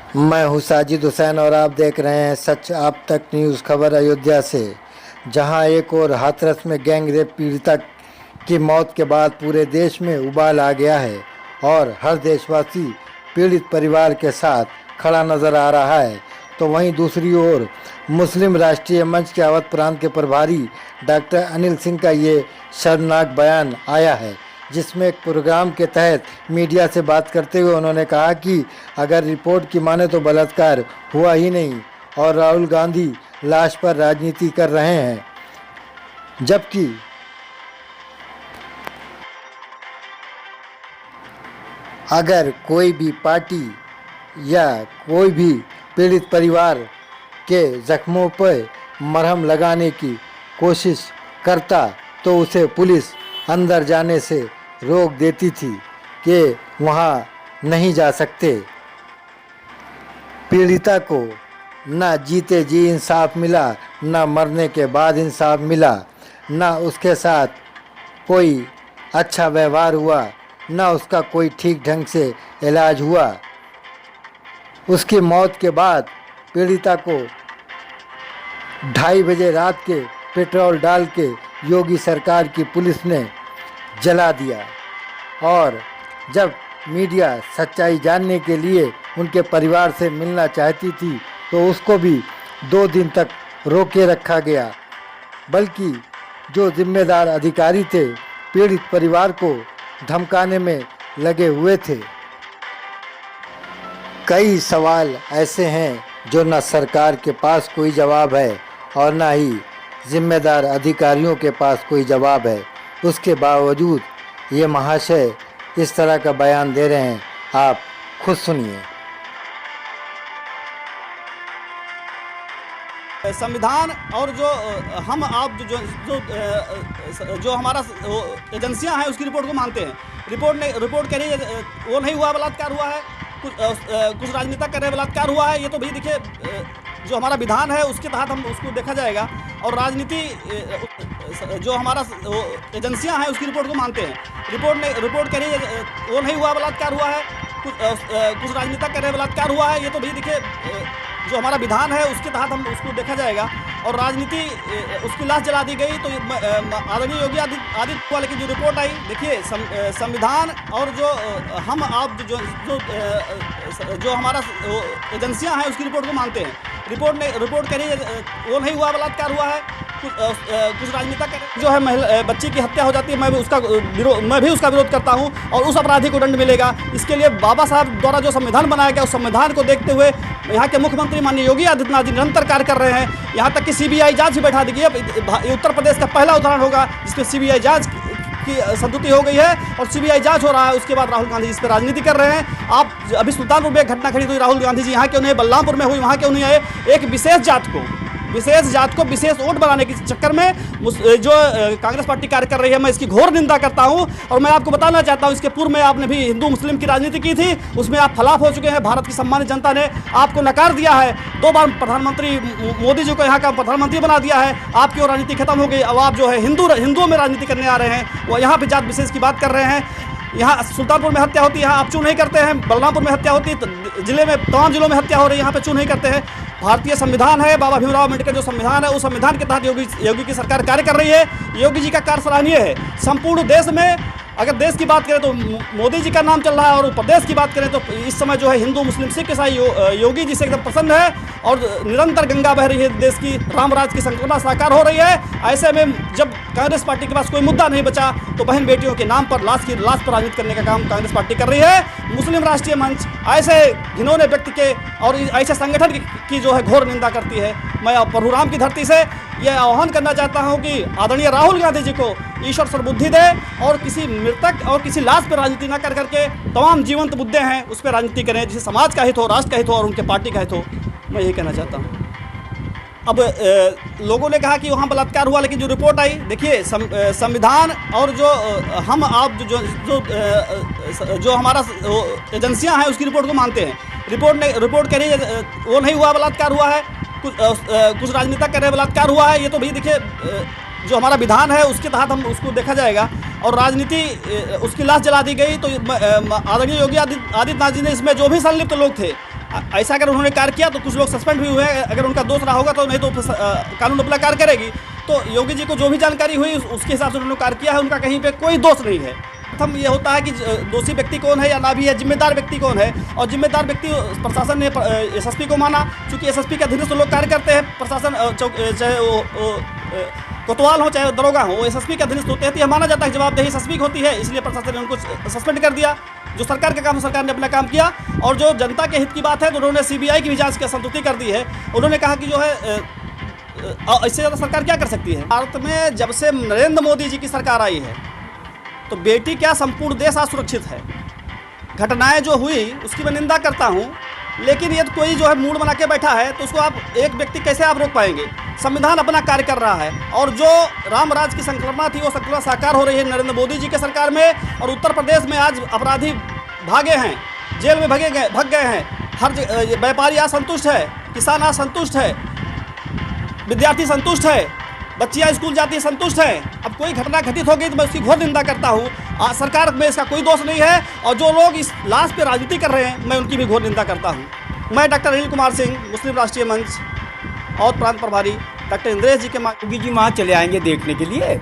मैं हूं साजिद हुसैन और आप देख रहे हैं सच आप तक न्यूज़ खबर अयोध्या से। जहां एक और हाथरस में गैंग रेप पीड़िता की मौत के बाद पूरे देश में उबाल आ गया है और हर देशवासी पीड़ित परिवार के साथ खड़ा नजर आ रहा है, तो वहीं दूसरी ओर मुस्लिम राष्ट्रीय मंच के अवध प्रांत के प्रभारी डॉक्टर अनिल सिंह का ये शर्मनाक बयान आया है, जिसमें एक प्रोग्राम के तहत मीडिया से बात करते हुए उन्होंने कहा कि अगर रिपोर्ट की माने तो बलात्कार हुआ ही नहीं और राहुल गांधी लाश पर राजनीति कर रहे हैं, जबकि अगर कोई भी पार्टी या कोई भी पीड़ित परिवार के जख्मों पर मरहम लगाने की कोशिश करता तो उसे पुलिस अंदर जाने से रोक देती थी कि वहाँ नहीं जा सकते। पीड़िता को ना जीते जी इंसाफ मिला, ना मरने के बाद इंसाफ मिला, ना उसके साथ कोई अच्छा व्यवहार हुआ, ना उसका कोई ठीक ढंग से इलाज हुआ। उसकी मौत के बाद पीड़िता को 2:30 बजे रात के पेट्रोल डाल के योगी सरकार की पुलिस ने जला दिया और जब मीडिया सच्चाई जानने के लिए उनके परिवार से मिलना चाहती थी तो उसको भी 2 दिन तक रोके रखा गया, बल्कि जो जिम्मेदार अधिकारी थे पीड़ित परिवार को धमकाने में लगे हुए थे। कई सवाल ऐसे हैं जो न सरकार के पास कोई जवाब है और न ही जिम्मेदार अधिकारियों के पास कोई जवाब है। उसके बावजूद ये महाशय इस तरह का बयान दे रहे हैं, आप खुद सुनिए। संविधान और जो हम आप जो हमारा एजेंसियां हैं उसकी रिपोर्ट को मानते हैं। रिपोर्ट कह रही है वो नहीं हुआ, बलात्कार हुआ है, कुछ राजनेता कर रहे बलात्कार हुआ है। ये तो भाई देखिए जो हमारा विधान है उसके तहत हम उसको देखा जाएगा और राजनीति जो हमारा एजेंसियां हैं उसकी रिपोर्ट को मानते हैं। रिपोर्ट कह रही है वो नहीं हुआ, बलात्कार हुआ है, कुछ राजनेता कर रहे बलात्कार हुआ है। ये तो भाई देखिए जो हमारा विधान है उसके तहत हम उसको देखा जाएगा और राजनीति उसकी लाश जला दी गई। तो आदरणीय योगी आदित्यनाथ वाले की जो रिपोर्ट आई, देखिए संविधान और जो हम आप जो हमारा एजेंसियां हैं उसकी रिपोर्ट को मानते हैं। रिपोर्ट कह रही है वो नहीं हुआ, बलात्कार हुआ है, कुछ राजनेता जो है महिला बच्ची की हत्या हो जाती है, मैं भी उसका विरोध करता हूं और उस अपराधी को दंड मिलेगा। इसके लिए बाबा साहब द्वारा जो संविधान बनाया गया उस संविधान को देखते हुए यहाँ के मुख्यमंत्री माननीय योगी आदित्यनाथ जी निरंतर कार्य कर रहे हैं। यहाँ तक कि सीबीआई जांच भी बैठा दी गई है। उत्तर प्रदेश का पहला उदाहरण होगा जिसमें सीबीआई जांच की संतुष्टि हो गई है और सीबीआई जांच हो रहा है। उसके बाद राहुल गांधी इस पर राजनीति कर रहे हैं। आप अभी सुल्तानपुर में एक घटना खड़ी हुई, राहुल गांधी जी यहाँ क्यों नहीं, बलरामपुर में हुई, वहाँ क्यों नहीं आए? एक विशेष जात को विशेष वोट बनाने के चक्कर में जो कांग्रेस पार्टी कार्य कर रही है, मैं इसकी घोर निंदा करता हूं। और मैं आपको बताना चाहता हूं इसके पूर्व में आपने भी हिंदू मुस्लिम की राजनीति की थी, उसमें आप फलाफ हो चुके हैं। भारत की सम्मानित जनता ने आपको नकार दिया है। 2 बार प्रधानमंत्री मोदी जी को यहाँ का प्रधानमंत्री बना दिया है। आपकी वो राजनीति खत्म हो गई। अब आप जो है हिंदुओं में राजनीति करने आ रहे हैं, वो यहाँ पर जात विशेष की बात कर रहे हैं। यहाँ सुल्तानपुर में हत्या होती है, यहाँ आप चू नहीं करते हैं। बलरामपुर में हत्या होती है, जिले में तमाम जिलों में हत्या हो रही है, यहाँ पे चू नहीं करते हैं। भारतीय संविधान है, बाबा भीमराव अम्बेडकर जो संविधान है उस संविधान के तहत योगी की सरकार कार्य कर रही है। योगी जी का कार्य सराहनीय है। संपूर्ण देश में अगर देश की बात करें तो मोदी जी का नाम चल रहा है और प्रदेश की बात करें तो इस समय जो है हिंदू मुस्लिम सिख ईसाई योगी जी से एकदम प्रसन्न है और निरंतर गंगा बह रही है। देश की रामराज की संकल्पना साकार हो रही है। ऐसे में जब कांग्रेस पार्टी के पास कोई मुद्दा नहीं बचा तो बहन बेटियों के नाम पर लाश पर राजनीति करने का काम कांग्रेस पार्टी कर रही है। मुस्लिम राष्ट्रीय मंच ऐसे घिनौने व्यक्ति के और ऐसे संगठन की जो है घोर निंदा करती है। मैं परशुराम की धरती से यह आह्वान करना चाहता हूं कि आदरणीय राहुल गांधी जी को ईश्वर सर्वबुद्धि दे और किसी मृतक और किसी लाश पर राजनीति न कर करके तमाम जीवंत मुद्दे हैं उस पर राजनीति करें, जिसे समाज का हित हो, राष्ट्र का हित हो और उनके पार्टी का हित हो। मैं यही कहना चाहता हूँ। अब लोगों ने कहा कि वहाँ बलात्कार हुआ, लेकिन जो रिपोर्ट आई, देखिए संविधान और जो हम आप जो हमारा एजेंसियां हैं उसकी रिपोर्ट को मानते हैं। रिपोर्ट कह रही है वो नहीं हुआ, बलात्कार हुआ है, कुछ राजनेता कर रहे बलात्कार हुआ है। ये तो भाई देखिए जो हमारा विधान है उसके तहत हम उसको देखा जाएगा और राजनीति उसकी लाश जला दी गई। तो आदरणीय योगी आदित्यनाथ जी ने इसमें जो भी संलिप्त लोग थे ऐसा अगर उन्होंने कार्य किया तो कुछ लोग सस्पेंड भी हुए हैं, अगर उनका दोष रहा होगा तो, नहीं तो कानून अपना कार्य करेगी। तो योगी जी को जो भी जानकारी हुई उसके हिसाब से उन्होंने कार्य किया है, उनका कहीं पे कोई दोष नहीं है। प्रथम ये होता है कि दोषी व्यक्ति कौन है या ना भी है, जिम्मेदार व्यक्ति कौन है, और जिम्मेदार व्यक्ति प्रशासन ने एसएसपी को माना, चूँकि एसएसपी के अधीन लोग कार्य करते हैं, प्रशासन चाहे वो कोतवाल हो चाहे दरोगा हो, वो एसएसपी के अधीनस्थ होते हैं, तो यह माना जाता है जवाबदेही एसएसपी की होती है, इसलिए प्रशासन ने उनको सस्पेंड कर दिया। जो सरकार का काम, सरकार ने अपना काम किया, और जो जनता के हित की बात है तो उन्होंने सीबीआई की भी जांच की संतुष्टि कर दी है। उन्होंने कहा कि जो है इससे ज़्यादा सरकार क्या कर सकती है। भारत में जब से नरेंद्र मोदी जी की सरकार आई है तो बेटी क्या संपूर्ण देश आज सुरक्षित है। घटनाएं जो हुई उसकी मैं निंदा करता हूं, लेकिन यदि कोई जो है मूड बना के बैठा है तो उसको आप एक व्यक्ति कैसे आप रोक पाएंगे। संविधान अपना कार्य कर रहा है, और जो राम राज की संकल्पना थी वो संकल्पना साकार हो रही है नरेंद्र मोदी जी के सरकार में। और उत्तर प्रदेश में आज अपराधी भागे हैं, जेल में भग गए हैं, हर व्यापारी आज संतुष्ट है, किसान आज संतुष्ट है, विद्यार्थी संतुष्ट है, बच्चियां स्कूल जाती है संतुष्ट है। अब कोई घटना घटित हो गई तो मैं उसकी घोर निंदा करता हूँ। सरकार में इसका कोई दोष नहीं है, और जो लोग इस लाश पे राजनीति कर रहे हैं मैं उनकी भी घोर निंदा करता हूँ। मैं डॉक्टर अनिल कुमार सिंह, मुस्लिम राष्ट्रीय मंच और प्रांत प्रभारी डॉक्टर इंद्रेश जी के योगी जी वहाँ चले आएंगे देखने के लिए।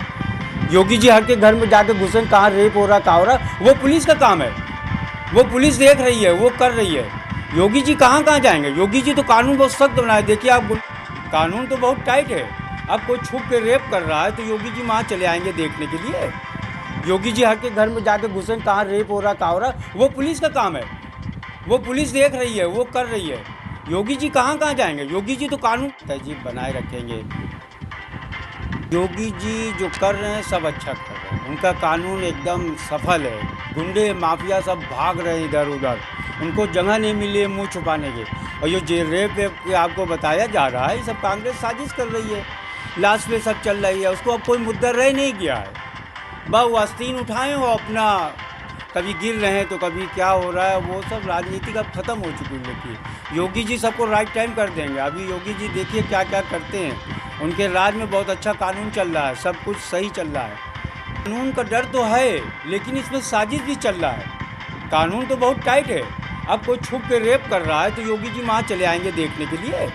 योगी जी हर के घर में जाके घुसन, कहाँ रेप हो रहा, कहाँ हो रहा, वो पुलिस का काम है, वो पुलिस देख रही है, वो कर रही है। योगी जी कहाँ जाएंगे। योगी जी तो कानून बहुत सख्त बनाए। देखिए आप, कानून तो बहुत टाइट है। अब कोई छुप के रेप कर रहा है तो योगी जी वहाँ चले आएंगे देखने के लिए। योगी जी हर के घर में जाके घुसन, कहाँ रेप हो रहा, कहाँ हो रहा, वो पुलिस का काम है, वो पुलिस देख रही है, वो कर रही है। योगी जी कहाँ जाएंगे। योगी जी तो कानून तहजीब बनाए रखेंगे। योगी जी जो कर रहे हैं सब अच्छा कर रहे हैं, उनका कानून एकदम सफल है। गुंडे माफिया सब भाग रहे हैं इधर उधर, उनको जगह नहीं मिली है मुँह छुपाने के। और ये रेप आपको बताया जा रहा है, ये सब कांग्रेस साजिश कर रही है, लाश पे सब चल रही है। उसको अब कोई मुद्दा रह नहीं गया है, बस वो आस्तीन उठाए हो अपना, कभी गिर रहे हैं तो कभी क्या हो रहा है, वो सब राजनीति अब ख़त्म हो चुकी है। योगी जी सबको राइट टाइम कर देंगे। अभी योगी जी देखिए क्या क्या करते हैं, उनके राज में बहुत अच्छा कानून चल रहा है, सब कुछ सही चल रहा है। कानून का डर तो है, लेकिन इसमें साजिश भी चल रहा है। कानून तो बहुत टाइट है। अब कोई छुप के रेप कर रहा है तो योगी जी वहाँ चले आएंगे देखने के लिए।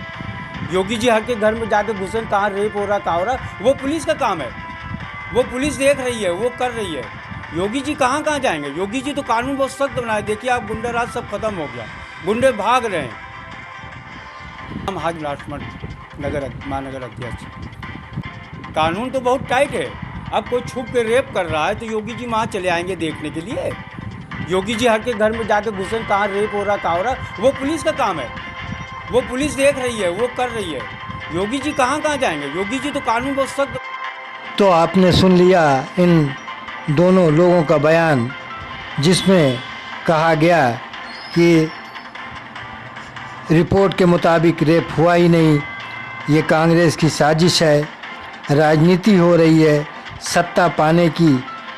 योगी जी हर के घर में जाके घुसन, कहाँ रेप हो रहा, कहाँ हो रहा, वो पुलिस का काम है, वो पुलिस देख रही है, वो कर रही है। योगी जी कहाँ जाएंगे। योगी जी तो कानून बहुत सख्त बनाए। देखिए आप, गुंडा राज सब खत्म हो गया, गुंडे भाग रहे हैं। हम हाज लक्ष्मण महानगर अध्यक्ष। कानून तो बहुत टाइट है। अब कोई छुप के रेप कर रहा है तो योगी जी वहाँ चले आएंगे देखने के लिए। योगी जी हर के घर में जाके घुसन, कहाँ रेप हो रहा, कहाँ हो रहा, वो पुलिस का काम है, वो पुलिस देख रही है, वो कर रही है। योगी जी कहाँ जाएंगे। योगी जी तो कानून बहुत सख्त। तो आपने सुन लिया इन दोनों लोगों का बयान, जिसमें कहा गया कि रिपोर्ट के मुताबिक रेप हुआ ही नहीं, ये कांग्रेस की साजिश है, राजनीति हो रही है, सत्ता पाने की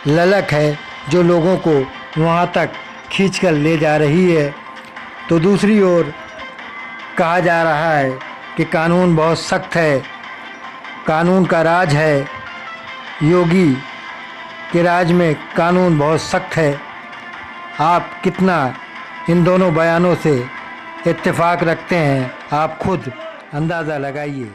ललक है जो लोगों को वहाँ तक खींचकर ले जा रही है। तो दूसरी ओर कहा जा रहा है कि कानून बहुत सख्त है, कानून का राज है, योगी के राज में कानून बहुत सख्त है। आप कितना इन दोनों बयानों से इत्तेफाक रखते हैं, आप खुद अंदाज़ा लगाइए।